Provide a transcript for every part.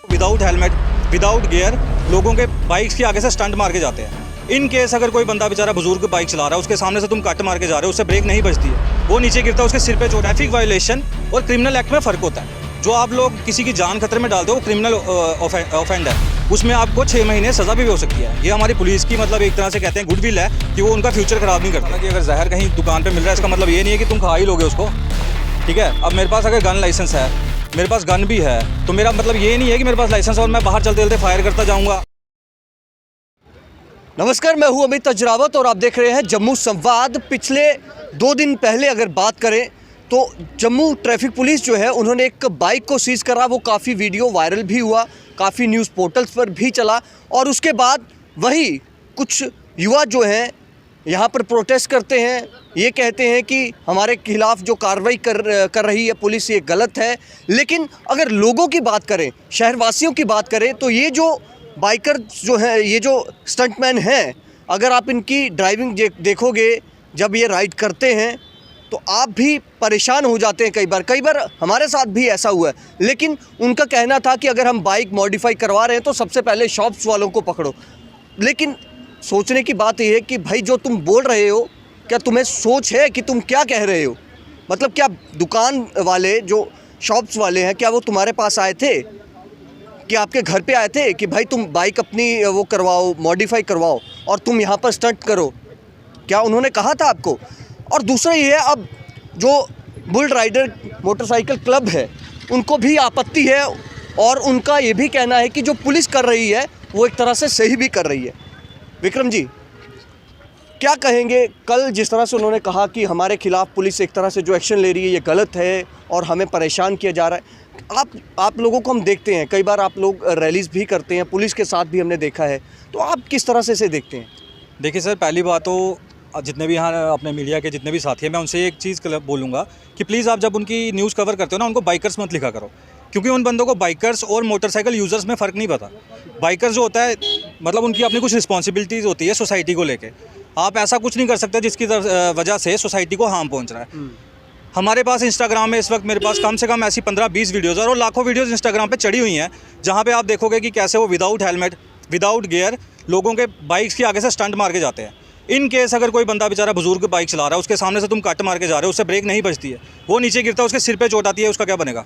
Without helmet without gear लोगों के bikes के आगे से स्टंट मार के जाते हैं। इन केस अगर कोई बंदा बेचारा बुजुर्ग बाइक चला रहा है, उसके सामने से तुम कट मार के जा रहे हो, उससे ब्रेक नहीं बजती है, वो नीचे गिरता है, उसके सिर पे चोट। ट्रैफिक वायलेशन और क्रिमिनल एक्ट में फ़र्क होता है। जो आप लोग किसी की जान खतरे में डालते हो वो क्रिमिनल ऑफेंड है, उसमें आपको 6 महीने सज़ा भी हो सकती है। ये हमारी पुलिस की मतलब एक तरह से कहते हैं गुडविल है कि वो उनका फ्यूचर ख़राब नहीं करता। कि अगर जहर कहीं दुकान पर मिल रहा है इसका मतलब ये नहीं है कि तुम खा ही लोगे उसको, ठीक है। अब मेरे पास अगर गन लाइसेंस है, मेरे पास गन भी है, तो मेरा मतलब ये नहीं है कि मेरे पास लाइसेंस और मैं बाहर चलते चलते फायर करता जाऊंगा। नमस्कार, मैं हूं अमित अजरावत और आप देख रहे हैं जम्मू संवाद। पिछले 2 दिन पहले अगर बात करें तो जम्मू ट्रैफिक पुलिस जो है उन्होंने एक बाइक को सीज करा। वो काफ़ी वीडियो वायरल भी हुआ, काफ़ी न्यूज़ पोर्टल्स पर भी चला और उसके बाद वही कुछ युवा जो हैं यहाँ पर प्रोटेस्ट करते हैं। ये कहते हैं कि हमारे खिलाफ जो कार्रवाई कर रही है पुलिस ये गलत है। लेकिन अगर लोगों की बात करें, शहरवासियों की बात करें, तो ये जो बाइकर जो हैं, ये जो स्टंटमैन हैं, अगर आप इनकी ड्राइविंग देखोगे जब ये राइड करते हैं तो आप भी परेशान हो जाते हैं। कई बार हमारे साथ भी ऐसा हुआ है। लेकिन उनका कहना था कि अगर हम बाइक मॉडिफाई करवा रहे हैं तो सबसे पहले शॉप्स वालों को पकड़ो। लेकिन सोचने की बात यह है कि भाई जो तुम बोल रहे हो, क्या तुम्हें सोच है कि तुम क्या कह रहे हो? मतलब क्या दुकान वाले जो शॉप्स वाले हैं, क्या वो तुम्हारे पास आए थे कि आपके घर पे आए थे कि भाई तुम बाइक अपनी वो करवाओ, मॉडिफाई करवाओ और तुम यहाँ पर स्टंट करो? क्या उन्होंने कहा था आपको? और दूसरा ये है, अब जो बुल राइडर मोटरसाइकिल क्लब है उनको भी आपत्ति है और उनका ये भी कहना है कि जो पुलिस कर रही है वो एक तरह से सही भी कर रही है। विक्रम जी, क्या कहेंगे? कल जिस तरह से उन्होंने कहा कि हमारे खिलाफ पुलिस एक तरह से जो एक्शन ले रही है ये गलत है और हमें परेशान किया जा रहा है। आप लोगों को हम देखते हैं, कई बार आप लोग रैलीज भी करते हैं, पुलिस के साथ भी हमने देखा है, तो आप किस तरह से इसे देखते हैं? देखिए सर, पहली बात तो जितने भी यहाँ अपने मीडिया के जितने भी साथी हैं, मैं उनसे एक चीज़ बोलूँगा कि प्लीज़ आप जब उनकी न्यूज़ कवर करते हो ना, उनको बाइकर्स मत लिखा करो, क्योंकि उन बंदों को बाइकर्स और मोटरसाइकिल यूज़र्स में फ़र्क नहीं पता। बाइकर्स जो होता है मतलब उनकी अपनी कुछ रिस्पॉन्सिबिलिटीज़ होती है सोसाइटी को लेके। आप ऐसा कुछ नहीं कर सकते जिसकी वजह से सोसाइटी को हार्म पहुँच रहा है। हमारे पास इंस्टाग्राम में इस वक्त मेरे पास कम से कम ऐसी 15-20 वीडियोज़ और लाखों वीडियोज़ इंस्टाग्राम पे चढ़ी हुई हैं, जहाँ पे आप देखोगे कि कैसे वो विदाउट हेलमेट विदाउट गियर लोगों के बाइक्स के आगे से स्टंट मार के जाते हैं। इन केस अगर कोई बंदा बेचारा बुजुर्ग बाइक चला रहा है, उसके सामने से तुम कट मार के जा रहे हो, उससे ब्रेक नहीं बजती है, वो नीचे गिरता है, उसके सिर पे चोट आती है, उसका क्या बनेगा?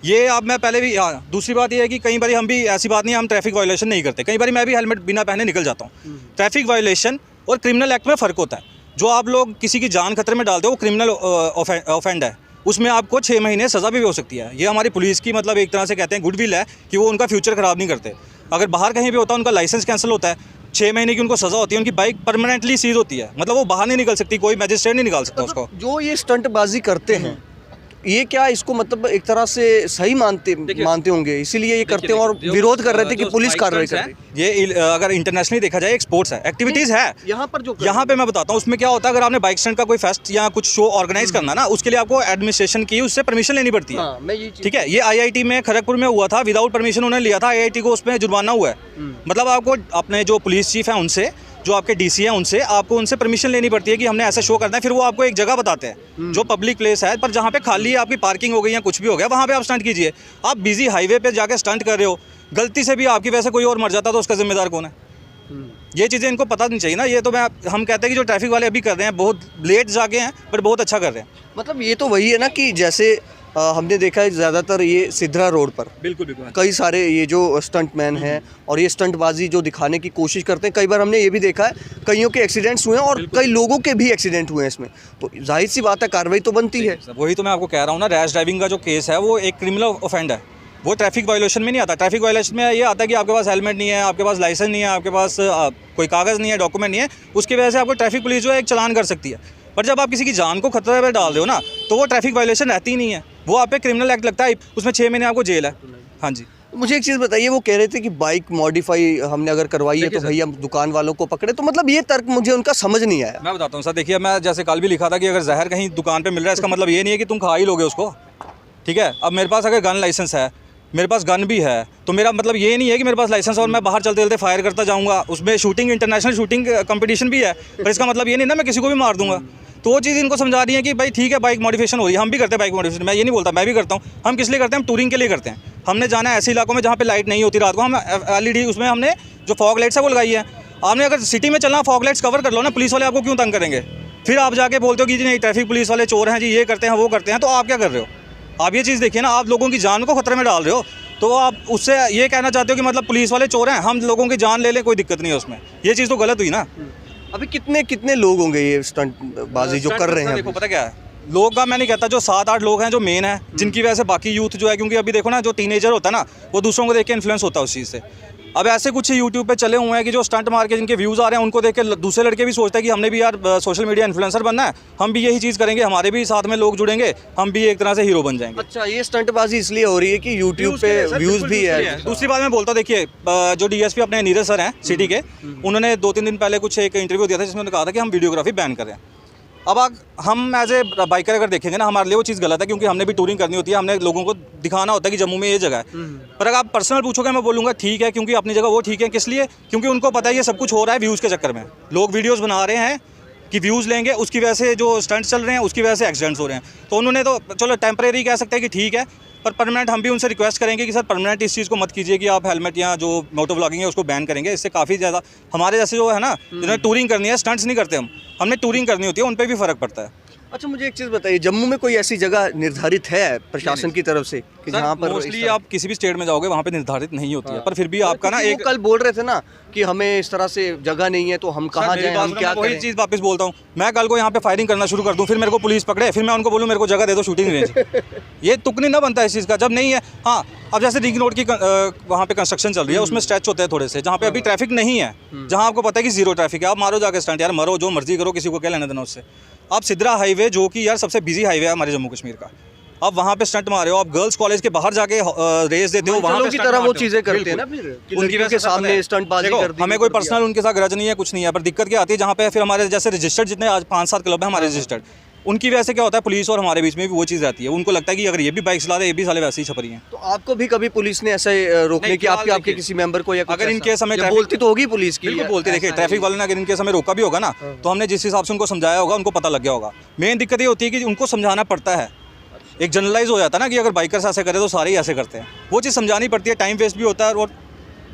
ये अब मैं पहले भी दूसरी बात ये है कि कई बार हम भी ऐसी बात नहीं, हम ट्रैफिक वायलेशन नहीं करते, कई बार मैं भी हेलमेट बिना पहने निकल जाता हूँ। ट्रैफिक वायलेशन और क्रिमिनल एक्ट में फ़र्क होता है। जो आप लोग किसी की जान खतरे में डालते हो वो क्रिमिनल ऑफेंड है, उसमें आपको 6 महीने सज़ा भी हो सकती है। ये हमारी पुलिस की मतलब एक तरह से कहते हैं गुडविल है कि वो उनका फ्यूचर ख़राब नहीं करते। अगर बाहर कहीं भी होता है उनका लाइसेंस कैंसिल होता है, 6 महीने की उनको सज़ा होती है, उनकी बाइक परमानेंटली सीज होती है, मतलब वो बाहर नहीं निकल सकती, कोई मैजिस्ट्रेट नहीं निकाल सकता उसको। जो ये स्टंटबाजी करते हैं, ये क्या इसको मतलब एक तरह से सही मानते होंगे, इसीलिए ये करते हैं और विरोध कर रहे थे कि पुलिस कार्रवाई कर रही है। ये अगर इंटरनेशनली देखा जाए एक स्पोर्ट्स है, एक्टिविटीज़ है। यहाँ पे मैं बताता हूँ उसमें क्या होता है। अगर आपने बाइक स्टंट का कोई फेस्ट या कुछ शो ऑर्गेनाइज करना ना, उसके लिए आपको एडमिनिस्ट्रेशन की उससे परमिशन लेनी पड़ती है, ठीक है। ये IIT में खड़गपुर में हुआ था, विदाउट परमिशन उन्होंने लिया था, IIT को उसमें जुर्माना हुआ है। मतलब आपको अपने जो पुलिस चीफ है उनसे, जो आपके DC हैं उनसे, आपको उनसे परमिशन लेनी पड़ती है कि हमने ऐसा शो करना है। फिर वो आपको एक जगह बताते हैं जो पब्लिक प्लेस है, पर जहाँ पे खाली है, आपकी पार्किंग हो गई या कुछ भी हो गया, वहाँ पे आप स्टंट कीजिए। आप बिजी हाईवे पे जाके स्टंट कर रहे हो, गलती से भी आपकी वजह से कोई और मर जाता तो उसका जिम्मेदार कौन है? ये चीज़ें इनको पता नहीं चाहिए ना। ये तो हम कहते हैं कि जो ट्रैफिक वाले अभी कर रहे हैं बहुत लेट जाके हैं, पर बहुत अच्छा कर रहे हैं। मतलब ये तो वही है ना कि जैसे हमने देखा है ज़्यादातर ये सिद्धरा रोड पर बिल्कुल कई सारे ये जो स्टंटमैन हैं और ये स्टंटबाजी जो दिखाने की कोशिश करते हैं, कई बार हमने ये भी देखा है कईयों के एक्सीडेंट्स हुए हैं और कई लोगों के भी एक्सीडेंट हुए हैं इसमें। तो जाहिर सी बात है कार्रवाई तो बनती है। वही तो मैं आपको कह रहा हूँ ना, रैश ड्राइविंग का जो केस है वो एक क्रिमिनल ऑफेंड है, वो ट्रैफिक वायलेशन में नहीं आता। ट्रैफिक वायलेशन में ये आता है कि आपके पास हेलमेट नहीं है, आपके पास लाइसेंस नहीं है, आपके पास कोई कागज़ नहीं है, डॉक्यूमेंट नहीं है, उसकी वजह से आपको ट्रैफिक पुलिस जो है एक चालान कर सकती है। पर जब आप किसी की जान को खतरे में डाल रहे हो ना, तो वो ट्रैफिक वायलेशन रहती ही नहीं है, वो आप पे क्रिमिनल एक्ट लगता है, उसमें 6 महीने आपको जेल है। हाँ जी। मुझे एक चीज़ बताइए, वो कह रहे थे कि बाइक मॉडिफाई हमने अगर करवाई है तो भैया दुकान वालों को पकड़े, तो मतलब ये तर्क मुझे उनका समझ नहीं आया। मैं बताता हूँ सर, देखिए मैं जैसे कल भी लिखा था कि अगर जहर कहीं दुकान पे मिल रहा है इसका मतलब ये नहीं है कि तुम खा ही लोगे उसको, ठीक है। अब मेरे पास अगर गन लाइसेंस है, मेरे पास गन भी है, तो मेरा मतलब ये नहीं है कि मेरे पास लाइसेंस और मैं बाहर चलते चलते फायर करता जाऊँगा। उसमें शूटिंग, इंटरनेशनल शूटिंग कंपटीशन भी है, पर इसका मतलब ये नहीं ना मैं किसी को भी मार दूंगा। तो वो चीज़ इनको समझा रही है कि भाई ठीक है बाइक मॉडिफिकेशन हो रही है, हम भी करते हैं बाइक मॉडिफिकेशन, मैं ये नहीं बोलता, मैं भी करता हूँ। हम किस लिए करते हैं? हम टूरिंग के लिए करते हैं। हमने जाना है ऐसे इलाकों में जहाँ पे लाइट नहीं होती रात को, हम LED उसमें हमने जो फॉग लाइट्स है वो लगाई है। आपने अगर सिटी में चलना फॉग लाइट्स कवर कर लो ना, पुलिस वाले आपको क्यों तंग करेंगे? फिर आप जाके बोलते हो कि जी नहीं ट्रैफिक पुलिस वाले चोर हैं जी, ये करते हैं वो करते हैं, तो आप क्या कर रहे हो? आप ये चीज़ देखिए ना, आप लोगों की जान को खतरे में डाल रहे हो। तो आप उससे ये कहना चाहते हो कि मतलब पुलिस वाले चोर हैं, हम लोगों की जान ले लें, कोई दिक्कत नहीं है उसमें। ये चीज़ तो गलत हुई ना। अभी कितने लोग होंगे ये स्टंटबाजी जो कर रहे हैं? देखो पता क्या है, लोग का मैं नहीं कहता, जो 7-8 लोग हैं जो मेन है, जिनकी वजह से बाकी यूथ जो है, क्योंकि अभी देखो ना जो टीनेजर होता है ना, वो दूसरों को देख के इन्फ्लुएंस होता है उस चीज़ से। अब ऐसे कुछ यूट्यूब पे चले हुए हैं कि जो स्टंट मार के जिनके व्यूज़ आ रहे हैं, उनको देख के दूसरे लड़के भी सोचते हैं कि हमने भी यार सोशल मीडिया इन्फ्लुएंसर बनना है, हम भी यही चीज़ करेंगे, हमारे भी साथ में लोग जुड़ेंगे, हम भी एक तरह से हीरो बन जाएंगे। अच्छा, ये स्टंटबाजी इसलिए हो रही है कि यूट्यूब पे व्यूज़ भी है। दूसरी बात मैं बोलता हूँ, देखिए जो DSP अपने नीरज सर हैं सिटी के, उन्होंने 2-3 दिन पहले कुछ एक इंटरव्यू दिया था जिसमें उन्होंने कहा था कि हम वीडियोग्राफी बैन कर रहे हैं। अब हम एज ए बाइकर अगर देखेंगे ना, हमारे लिए वो चीज़ गलत है, क्योंकि हमने भी टूरिंग करनी होती है, हमने लोगों को दिखाना होता है कि जम्मू में ये जगह है। पर अगर आप पर्सनल पूछोगे, मैं बोलूँगा ठीक है, क्योंकि अपनी जगह वो ठीक है। किस लिए? क्योंकि उनको पता है ये सब कुछ हो रहा है व्यूज़ के चक्कर में। लोग वीडियोज़ बना रहे हैं कि व्यूज़ लेंगे, उसकी वजह से जो स्टंट्स चल रहे हैं उसकी वजह से एक्सीडेंट्स हो रहे हैं। तो उन्होंने तो चलो टेम्परेरी कह सकते हैं कि ठीक है, पर परमानेंट हम भी उनसे रिक्वेस्ट करेंगे कि सर परमानेंट इस चीज़ को मत कीजिए कि आप हेलमेट या जो मोटो व्लॉगिंग है उसको बैन करेंगे। इससे काफ़ी ज़्यादा हमारे जैसे जो है ना, जिन्होंने टूरिंग करनी है, स्टंट्स नहीं करते हमने टूरिंग करनी होती है, उन पर भी फ़र्क पड़ता है। अच्छा, मुझे एक चीज़ बताइए, जम्मू में कोई ऐसी जगह निर्धारित है प्रशासन की तरफ से कि जहाँ पर मोस्टली आप किसी भी स्टेट में जाओगे वहाँ पे निर्धारित नहीं होती है, पर फिर भी आपका ना एक कल बोल रहे थे ना कि हमें इस तरह से जगह नहीं है तो हम कहाँ जाएं, हम क्या वही करें? चीज़ वापस बोलता हूँ, मैं कल को यहाँ पे फायरिंग करना शुरू कर दूँ, फिर मेरे को पुलिस पकड़े, फिर मैं उनको बोलूँ मेरे को जगह दे दो शूटिंग रेंज। ये तुकनी ना बनता है इस चीज़ का, जब नहीं है। हाँ, अब जैसे रिंग रोड की वहाँ पे कंस्ट्रक्शन चल रही है, उसमें स्ट्रेच होते हैं थोड़े से, जहाँ पे अभी ट्रैफिक नहीं है, जहाँ आपको पता है कि जीरो ट्रैफिक है, आप मारो जाके स्टंट, यार मरो, जो मर्जी करो, किसी को क्या लेना देना उससे। आप सिद्रा हाईवे, जो कि यार सबसे बिजी हाईवे है हमारे जम्मू कश्मीर का, आप वहाँ पे स्टंट मारे हो, आप गर्ल्स कॉलेज के बाहर जाके रेस देते हो, वहाँ की तरह वो चीज़ें करते हैं ना, फिर उनकी वजह के सामने स्टंटबाजी कर दी। हमें कोई पर्सनल उनके साथ गरज नहीं है, कुछ नहीं है, पर दिक्कत क्या आती है जहाँ पे फिर हमारे जैसे रजिस्टर्ड जितने आज 5-7 क्लब है हमारे रजिस्टर्ड, उनकी वजह से क्या होता है, पुलिस और हमारे बीच में भी वो चीज़ रहती है। उनको लगता है कि अगर ये भी बाइक चला रहे, ये भी साले वैसे ही छपरी हैं। तो आपको भी कभी पुलिस ने ऐसे रोकने की आपके किसी मेंबर को या अगर इनके समय बोलती तो होगी पुलिस की, बिल्कुल बोलते, देखिए ट्रैफिक वाले ने अगर इनके समय रोका भी होगा ना, तो हमने जिस हिसाब से उनको समझाया होगा, उनको पता लग गया होगा। मेन दिक्कत ये होती है कि उनको समझाना पड़ता है, एक जनरलाइज हो जाता है ना कि अगर बाइकर्स ऐसे करें तो सारे ही ऐसे करते हैं, वो चीज़ समझानी पड़ती है, टाइम वेस्ट भी होता है और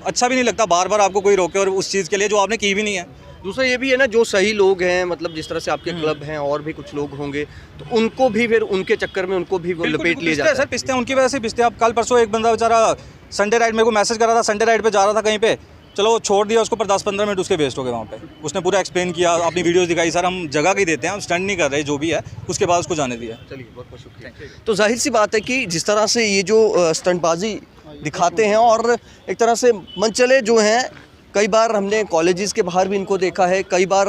अच्छा भी नहीं लगता बार बार आपको कोई रोके और उस चीज़ के लिए जो आपने की भी नहीं है। दूसरा ये भी है ना, जो सही लोग हैं, मतलब जिस तरह से आपके क्लब हैं और भी कुछ लोग होंगे, तो उनको भी फिर उनके चक्कर में उनको भी वो लपेट लिए जाते हैं। सर पिसते हैं, उनकी वजह से पिसते हैं। अब कल परसों एक बंदा बेचारा संडे राइड मेरे को मैसेज कर रहा था, संडे राइड पे जा रहा था कहीं पे, चलो छोड़ दिया उसको, पर 10-15 मिनट उसके वेस्ट हो गए वहाँ पे। उसने पूरा एक्सप्लेन किया, अपनी वीडियोस दिखाई, सर हम जगह की देते हैं, हम स्टंट नहीं कर रहे, जो भी है, उसके बाद उसको जाने दिया। चलिए, बहुत बहुत शुक्रिया। तो जाहिर सी बात है कि जिस तरह से ये जो स्टंटबाजी दिखाते हैं, और एक तरह से मनचले जो हैं, कई बार हमने कॉलेजेस के बाहर भी इनको देखा है, कई बार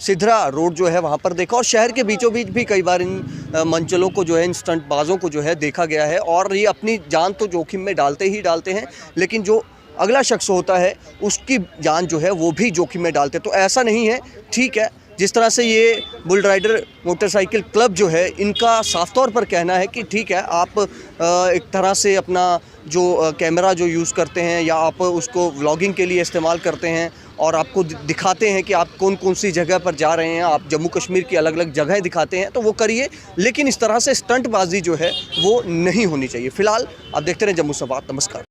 सिधरा रोड जो है वहाँ पर देखा, और शहर के बीचों बीच भी कई बार इन मंचलों को जो है, इन स्टंटबाजों को जो है देखा गया है। और ये अपनी जान तो जोखिम में डालते ही डालते हैं, लेकिन जो अगला शख्स होता है उसकी जान जो है वो भी जोखिम में डालते हैं। तो ऐसा नहीं है, ठीक है, जिस तरह से ये बुल राइडर मोटरसाइकिल क्लब जो है, इनका साफ तौर पर कहना है कि ठीक है, आप एक तरह से अपना जो कैमरा जो यूज़ करते हैं या आप उसको व्लॉगिंग के लिए इस्तेमाल करते हैं और आपको दिखाते हैं कि आप कौन कौन सी जगह पर जा रहे हैं, आप जम्मू कश्मीर की अलग अलग जगहें दिखाते हैं, तो वो करिए, लेकिन इस तरह से स्टंटबाजी जो है वो नहीं होनी चाहिए। फ़िलहाल आप देखते रहें जम्मू संवाद। नमस्कार।